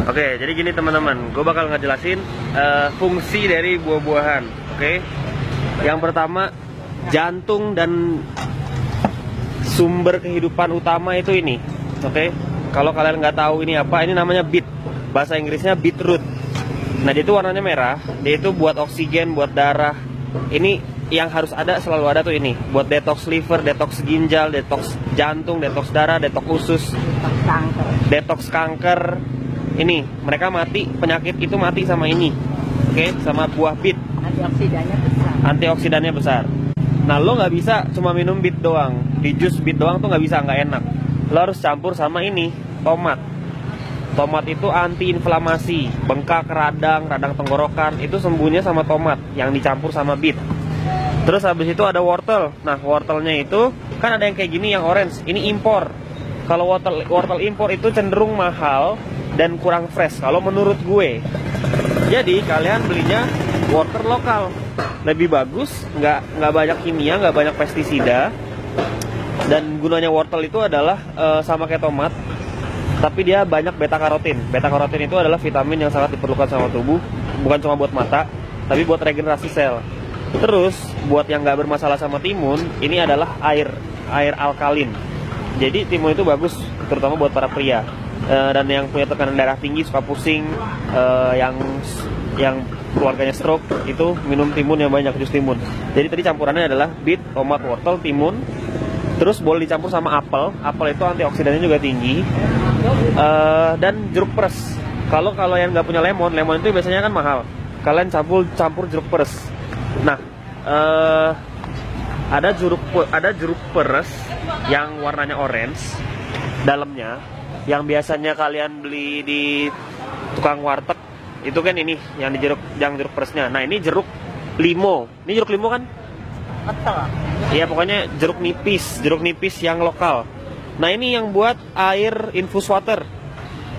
Oke, jadi gini teman-teman, gue bakal ngejelasin fungsi dari buah-buahan. Oke, yang pertama, jantung dan sumber kehidupan utama itu ini. Oke, kalau kalian nggak tahu ini apa, ini namanya beet. Bahasa Inggrisnya beetroot. Nah, dia itu warnanya merah. Dia itu buat oksigen, buat darah. Ini yang harus ada, selalu ada tuh ini. Buat detox liver, detox ginjal, detox jantung, detox darah, detox usus, detox kanker. Ini mereka mati, penyakit itu mati sama ini. Oke, sama buah beet. Antioksidannya besar. Nah, lo nggak bisa cuma minum beet doang. Di jus beet doang tuh nggak bisa, nggak enak. Lo harus campur sama ini, tomat. Tomat itu antiinflamasi, bengkak, radang tenggorokan itu sembuhnya sama tomat yang dicampur sama beet. Terus habis itu ada wortel. Nah, wortelnya itu kan ada yang kayak gini, yang orange. Ini impor. Kalau wortel impor itu cenderung mahal dan kurang fresh kalau menurut gue. Jadi kalian belinya wortel lokal, lebih bagus, nggak banyak kimia, nggak banyak pestisida. Dan gunanya wortel itu adalah sama kayak tomat, tapi dia banyak beta karotin. Beta karotin itu adalah vitamin yang sangat diperlukan sama tubuh, bukan cuma buat mata, tapi buat regenerasi sel. Terus buat yang nggak bermasalah sama timun, ini adalah air alkalin. Jadi timun itu bagus, terutama buat para pria. Dan yang punya tekanan darah tinggi, suka pusing, yang keluarganya stroke, itu minum timun yang banyak, jus timun. Jadi tadi campurannya adalah beet, tomat, wortel, timun. Terus boleh dicampur sama apel. Apel itu antioksidannya juga tinggi. Dan jeruk peres. Kalau yang nggak punya lemon itu biasanya kan mahal. Kalian campur jeruk peres. Nah, ada jeruk peres yang warnanya orange dalamnya, yang biasanya kalian beli di tukang warteg itu kan ini yang jeruk peresnya. Nah, ini jeruk limo. Ini jeruk limo kan? Betul. Iya, pokoknya jeruk nipis yang lokal. Nah, ini yang buat air infus water.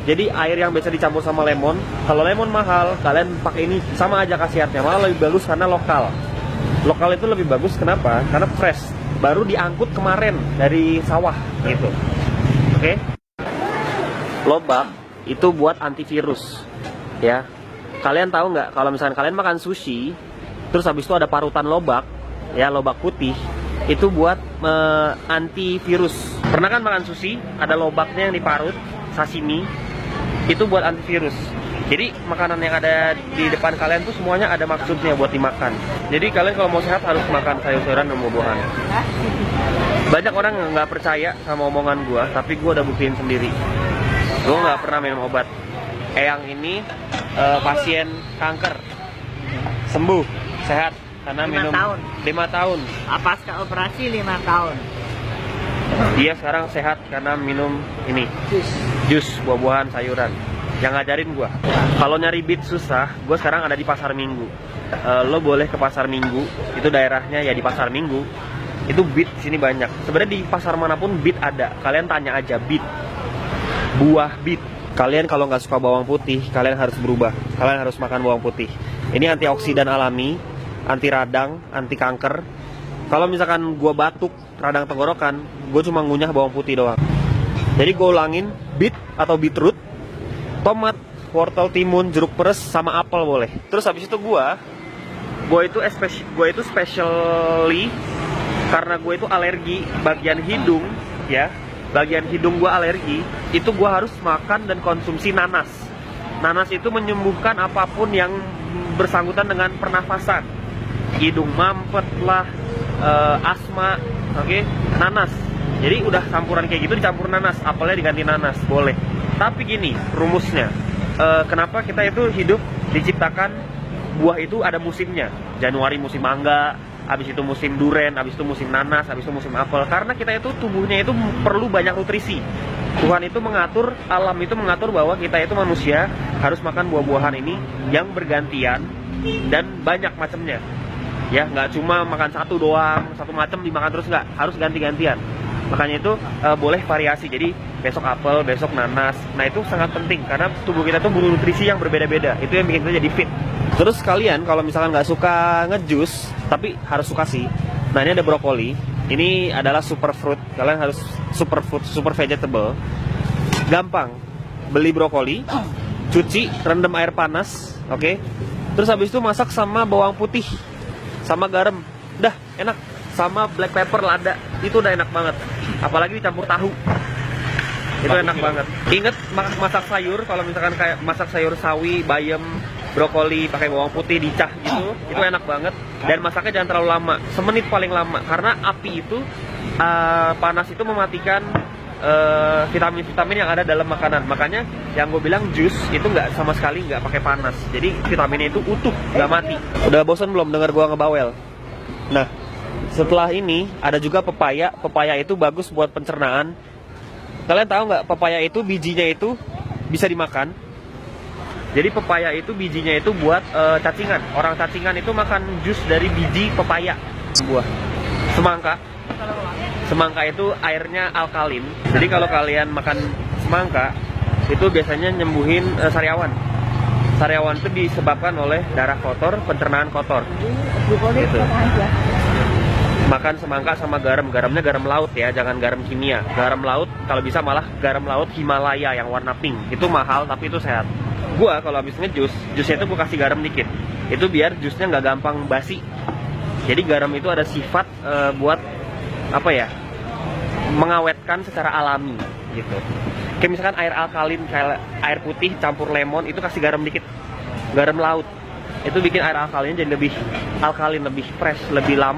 Jadi air yang biasa dicampur sama lemon. Kalau lemon mahal, kalian pakai ini, sama aja khasiatnya. Malah lebih bagus karena lokal. Lokal itu lebih bagus, kenapa? Karena fresh, baru diangkut kemarin dari sawah gitu. Oke? Lobak itu buat antivirus, ya. Kalian tahu nggak kalau misalkan kalian makan sushi, terus habis itu ada parutan lobak, ya, lobak putih, itu buat antivirus. Pernah kan makan sushi, ada lobaknya yang diparut, sashimi, itu buat antivirus. Jadi makanan yang ada di depan kalian tuh semuanya ada maksudnya buat dimakan. Jadi kalian kalau mau sehat harus makan sayur-sayuran dan buah-buahan. Banyak orang nggak percaya sama omongan gua, tapi gua udah buktiin sendiri. Gua nggak pernah minum obat. Eyang ini pasien kanker, sembuh, sehat karena minum 5 tahun. Pasca operasi 5 tahun. Dia sekarang sehat karena minum ini, jus buah-buahan, sayuran. Yang ngajarin gua. Kalau nyari beet susah, gua sekarang ada di Pasar Minggu. Lo boleh ke Pasar Minggu, itu daerahnya ya di Pasar Minggu. Itu beet sini banyak. Sebenarnya di pasar manapun beet ada. Kalian tanya aja beet, buah beet. Kalian kalau nggak suka bawang putih, kalian harus berubah. Kalian harus makan bawang putih. Ini antioksidan alami, anti radang, anti kanker. Kalau misalkan gua batuk, radang tenggorokan, gua cuma ngunyah bawang putih doang. Jadi gua ulangin, beet atau beetroot, tomat, wortel, timun, jeruk peres, sama apel boleh. Terus habis itu gua itu specially karena gue itu alergi bagian hidung, ya. Bagian hidung gua alergi, itu gua harus makan dan konsumsi nanas. Nanas itu menyembuhkan apapun yang bersangkutan dengan pernafasan. Hidung mampet lah, asma, oke? Nanas. Jadi udah campuran kayak gitu dicampur nanas, apelnya diganti nanas, boleh. Tapi gini, rumusnya, kenapa kita itu hidup diciptakan buah itu ada musimnya. Januari musim mangga, habis itu musim duren, habis itu musim nanas, habis itu musim apel. Karena kita itu tubuhnya itu perlu banyak nutrisi. Tuhan itu mengatur, alam itu mengatur bahwa kita itu manusia harus makan buah-buahan ini yang bergantian dan banyak macamnya. Ya, nggak cuma makan satu doang, satu macam dimakan terus, nggak, harus ganti-gantian. Makanya itu boleh variasi. Jadi besok apel, besok nanas. Nah, itu sangat penting karena tubuh kita tuh butuh nutrisi yang berbeda-beda. Itu yang bikin kita jadi fit. Terus kalian kalau misalkan nggak suka ngejus, tapi harus suka sih. Nah, ini ada brokoli. Ini adalah superfood. Kalian harus super vegetable. Gampang. Beli brokoli, cuci, rendam air panas, oke. Terus habis itu masak sama bawang putih, sama garam, dah enak. Sama black pepper lada, itu udah enak banget. Apalagi dicampur tahu, itu enak banget. Ingat masak sayur, kalau misalkan kayak masak sayur sawi, bayam, brokoli pakai bawang putih dicah gitu, itu enak banget. Dan masaknya jangan terlalu lama, semenit paling lama, karena api itu panas itu mematikan vitamin-vitamin yang ada dalam makanan. Makanya yang gue bilang jus itu nggak sama sekali nggak pakai panas, jadi vitaminnya itu utuh, nggak mati. Udah bosan belum dengar gue ngebawel? Nah, setelah ini ada juga pepaya. Pepaya itu bagus buat pencernaan. Kalian tahu nggak, pepaya itu bijinya itu bisa dimakan. Jadi pepaya itu bijinya itu buat cacingan. Orang cacingan itu makan jus dari biji pepaya. Buah semangka. Semangka itu airnya alkalin. Jadi kalau kalian makan semangka itu biasanya nyembuhin sariawan. Sariawan itu disebabkan oleh darah kotor, pencernaan kotor. Gitu. Makan semangka sama garam. Garamnya garam laut ya, jangan garam kimia. Garam laut, kalau bisa malah garam laut Himalaya yang warna pink. Itu mahal tapi itu sehat. Gua kalau habis ngejus, jusnya itu gua kasih garam dikit. Itu biar jusnya nggak gampang basi. Jadi garam itu ada sifat buat apa ya, mengawetkan secara alami gitu. Kayak misalkan air alkalin, kayak air putih campur lemon, itu kasih garam dikit, garam laut, itu bikin air alkalinnya jadi lebih alkalin, lebih fresh, lebih lama